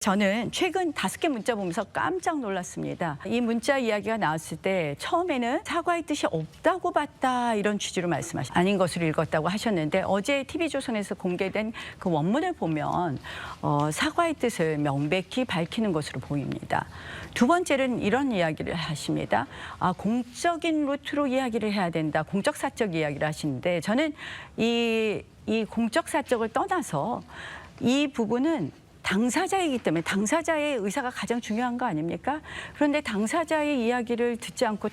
저는 최근 5개 문자 보면서 깜짝 놀랐습니다. 이 문자 이야기가 나왔을 때 처음에는 사과의 뜻이 없다고 봤다 이런 취지로 아닌 것으로 읽었다고 하셨는데 어제 TV조선에서 공개된 그 원문을 보면 사과의 뜻을 명백히 밝히는 것으로 보입니다. 두 번째는 이런 이야기를 하십니다. 공적인 루트로 이야기를 해야 된다. 공적사적 이야기를 하시는데 저는 이 공적사적을 떠나서 이 부분은 당사자이기 때문에 당사자의 의사가 가장 중요한 거 아닙니까? 그런데 당사자의 이야기를 듣지 않고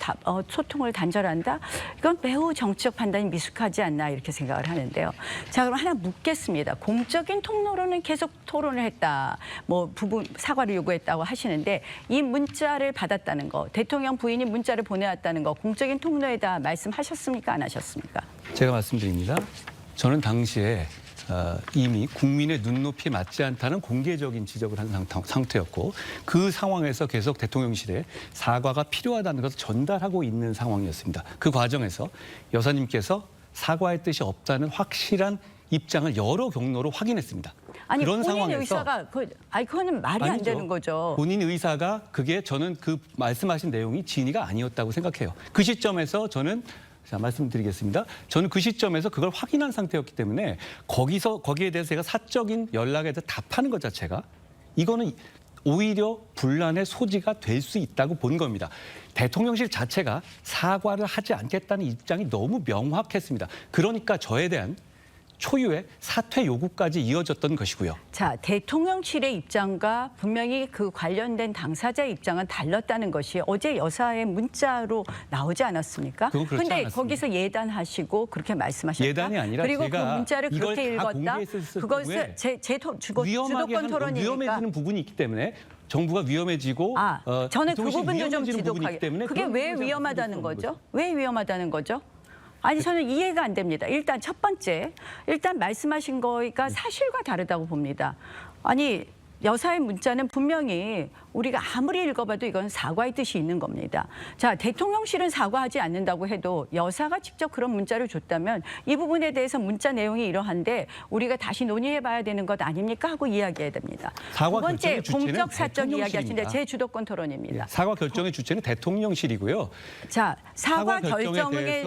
소통을 단절한다? 이건 매우 정치적 판단이 미숙하지 않나 이렇게 생각을 하는데요. 자, 그럼 하나 묻겠습니다. 공적인 통로로는 계속 토론을 했다. 사과를 요구했다고 하시는데 이 문자를 받았다는 거, 대통령 부인이 문자를 보내왔다는 거 공적인 통로에다 말씀하셨습니까? 안 하셨습니까? 제가 말씀드립니다. 저는 당시에 이미 국민의 눈높이에 맞지 않다는 공개적인 지적을 한 상태였고 그 상황에서 계속 대통령실에 사과가 필요하다는 것을 전달하고 있는 상황이었습니다. 그 과정에서 여사님께서 사과의 뜻이 없다는 확실한 입장을 여러 경로로 확인했습니다. 아니, 그런 본인의 상황에서 의사가 그거는 말이 아니죠. 안 되는 거죠. 본인 의사가 저는 그 말씀하신 내용이 진위가 아니었다고 생각해요. 그 시점에서 저는 말씀드리겠습니다. 저는 그 시점에서 그걸 확인한 상태였기 때문에 거기에 대해서 제가 사적인 연락에 대해서 답하는 것 자체가 이거는 오히려 분란의 소지가 될 수 있다고 본 겁니다. 대통령실 자체가 사과를 하지 않겠다는 입장이 너무 명확했습니다. 그러니까 저에 대한 초유의 사퇴 요구까지 이어졌던 것이고요. 자, 대통령실의 입장과 분명히 그 관련된 당사자의 입장은 달랐다는 것이 어제 여사의 문자로 나오지 않았습니까? 그런데 거기서 예단하시고 그렇게 말씀하셨다. 예단이 아니라 그리고 그 제가 문자를 그렇게 읽었다. 그것을 제 주도권 토론이니까. 위험해지는 부분이 있기 때문에 정부가 위험해지고 저는 그 부분도 좀 지독하게 지독하게. 그게 왜 위험하다는 거죠? 왜 위험하다는 거죠? 아니, 저는 이해가 안 됩니다. 일단 첫 번째, 말씀하신 거가 사실과 다르다고 봅니다. 아니, 여사의 문자는 분명히 우리가 아무리 읽어봐도 이건 사과의 뜻이 있는 겁니다. 자, 대통령실은 사과하지 않는다고 해도 여사가 직접 그런 문자를 줬다면 이 부분에 대해서 문자 내용이 이러한데 우리가 다시 논의해봐야 되는 것 아닙니까? 하고 이야기해야 됩니다. 두 번째, 공적 사적 이야기하시는데 제 주도권 토론입니다. 사과 결정의 주체는 대통령실이고요. 자, 사과 결정에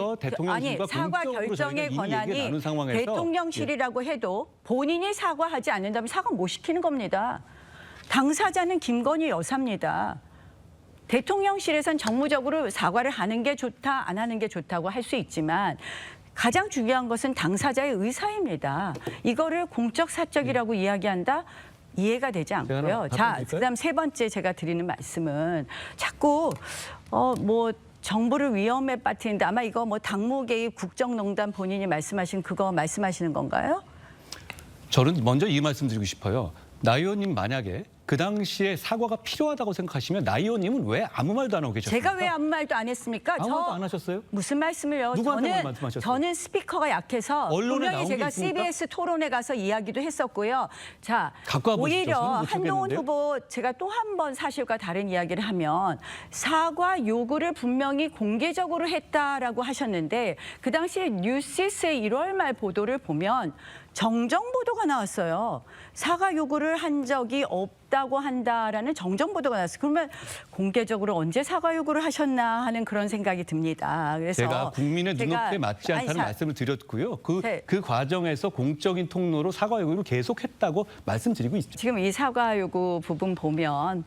사과 결정의 권한이 대통령실이라고 해도 본인이 사과하지 않는다면 사과 못 시키는 겁니다. 당사자는 김건희 여사입니다. 대통령실에선 정무적으로 사과를 하는 게 좋다, 안 하는 게 좋다고 할 수 있지만 가장 중요한 것은 당사자의 의사입니다. 이거를 공적 사적이라고 이야기한다? 이해가 되지 않고요. 자, 그다음 세 번째 제가 드리는 말씀은 자꾸 정부를 위험에 빠뜨린다. 아마 이거 당무 개입 국정농단 본인이 말씀하신 그거 말씀하시는 건가요? 저는 먼저 이 말씀 드리고 싶어요. 나 의원님 만약에 그 당시에 사과가 필요하다고 생각하시면 나 의원님은 왜 아무 말도 안 하고 계셨습니까? 제가 왜 아무 말도 안 했습니까? 아무 말도 안 하셨어요? 무슨 말씀을요? 누구한테 말씀하셨어요? 저는 스피커가 약해서 분명히 제가 CBS 토론에 가서 이야기도 했었고요. 자, 오히려 한동훈 후보 제가 또 한 번 사실과 다른 이야기를 하면 사과 요구를 분명히 공개적으로 했다라고 하셨는데 그 당시에 뉴시스의 1월 말 보도를 보면 정정 보도가 나왔어요. 사과 요구를 한 적이 없다고 한다라는 정정 보도가 나왔어요. 그러면 공개적으로 언제 사과 요구를 하셨나 하는 그런 생각이 듭니다. 그래서 제가 국민의 눈높이에 맞지 않다는 말씀을 드렸고요. 그 과정에서 공적인 통로로 사과 요구를 계속했다고 말씀드리고 있습니다. 지금 이 사과 요구 부분 보면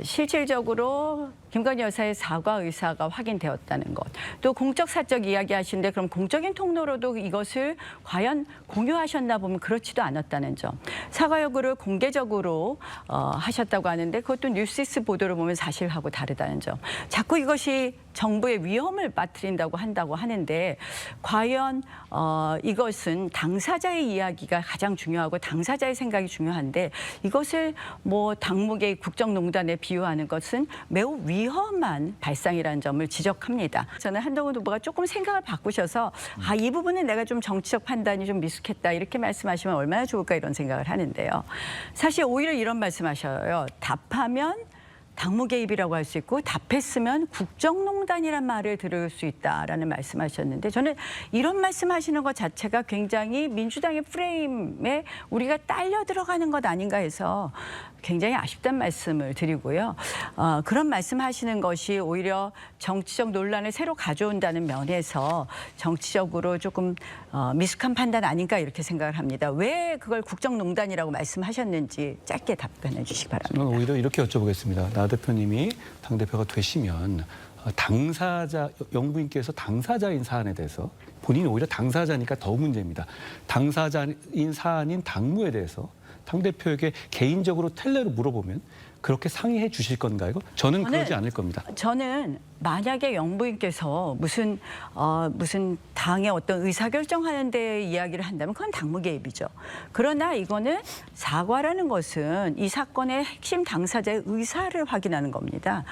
실질적으로 김건희 여사의 사과 의사가 확인되었다는 것. 또 공적 사적 이야기하시는데 그럼 공적인 통로로도 이것을 과연 공유하셨나 보면 그렇지도 않았다는 점. 사과 요구를 공개적으로 하셨다고 하는데 그것도 뉴시스 보도를 보면 사실하고 다르다는 점. 자꾸 이것이 정부의 위험을 빠뜨린다고 한다고 하는데 과연 이것은 당사자의 이야기가 가장 중요하고 당사자의 생각이 중요한데 이것을 당무 개입 국정농단에 비유하는 것은 매우 위험한 발상이라는 점을 지적합니다. 저는 한동훈 후보가 조금 생각을 바꾸셔서 이 부분은 내가 좀 정치적 판단이 좀 미숙했다 이렇게 말씀하시면 얼마나 좋을까 이런 생각을 하는데요. 사실 오히려 이런 말씀하셔요. 답하면 당무 개입이라고 할 수 있고 답했으면 국정농단이란 말을 들을 수 있다라는 말씀하셨는데 저는 이런 말씀하시는 것 자체가 굉장히 민주당의 프레임에 우리가 딸려 들어가는 것 아닌가 해서 굉장히 아쉽다는 말씀을 드리고요. 그런 말씀하시는 것이 오히려 정치적 논란을 새로 가져온다는 면에서 정치적으로 조금 미숙한 판단 아닌가 이렇게 생각을 합니다. 왜 그걸 국정농단이라고 말씀하셨는지 짧게 답변해 주시기 바랍니다. 저는 오히려 이렇게 여쭤보겠습니다. 나 대표님이 당대표가 되시면 당사자, 영부인께서 당사자인 사안에 대해서 본인이 오히려 당사자니까 더 문제입니다. 당사자인 사안인 당무에 대해서 당대표에게 개인적으로 텔레로 물어보면 그렇게 상의해 주실 건가요? 저는 그러지 않을 겁니다. 저는 만약에 영부인께서 무슨 당의 어떤 의사결정하는 데 이야기를 한다면 그건 당무 개입이죠. 그러나 이거는 사과라는 것은 이 사건의 핵심 당사자의 의사를 확인하는 겁니다.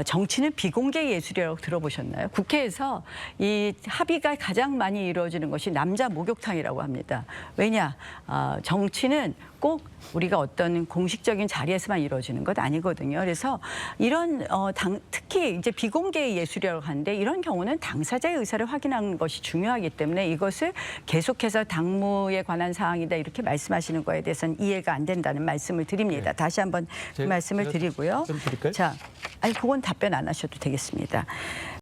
정치는 비공개 예술이라고 들어보셨나요? 국회에서 이 합의가 가장 많이 이루어지는 것이 남자 목욕탕이라고 합니다. 왜냐? 정치는 꼭 우리가 어떤 공식적인 자리에서만 이루어지는 것 아니거든요. 그래서 이런 특히 이제 비공개 예술이라고 하는데 이런 경우는 당사자의 의사를 확인하는 것이 중요하기 때문에 이것을 계속해서 당무에 관한 사항이다 이렇게 말씀하시는 거에 대해서는 이해가 안 된다는 말씀을 드립니다. 네. 다시 한번 그 말씀을 드리고요. 좀 드릴까요? 자, 아니 그건 답변 안 하셔도 되겠습니다.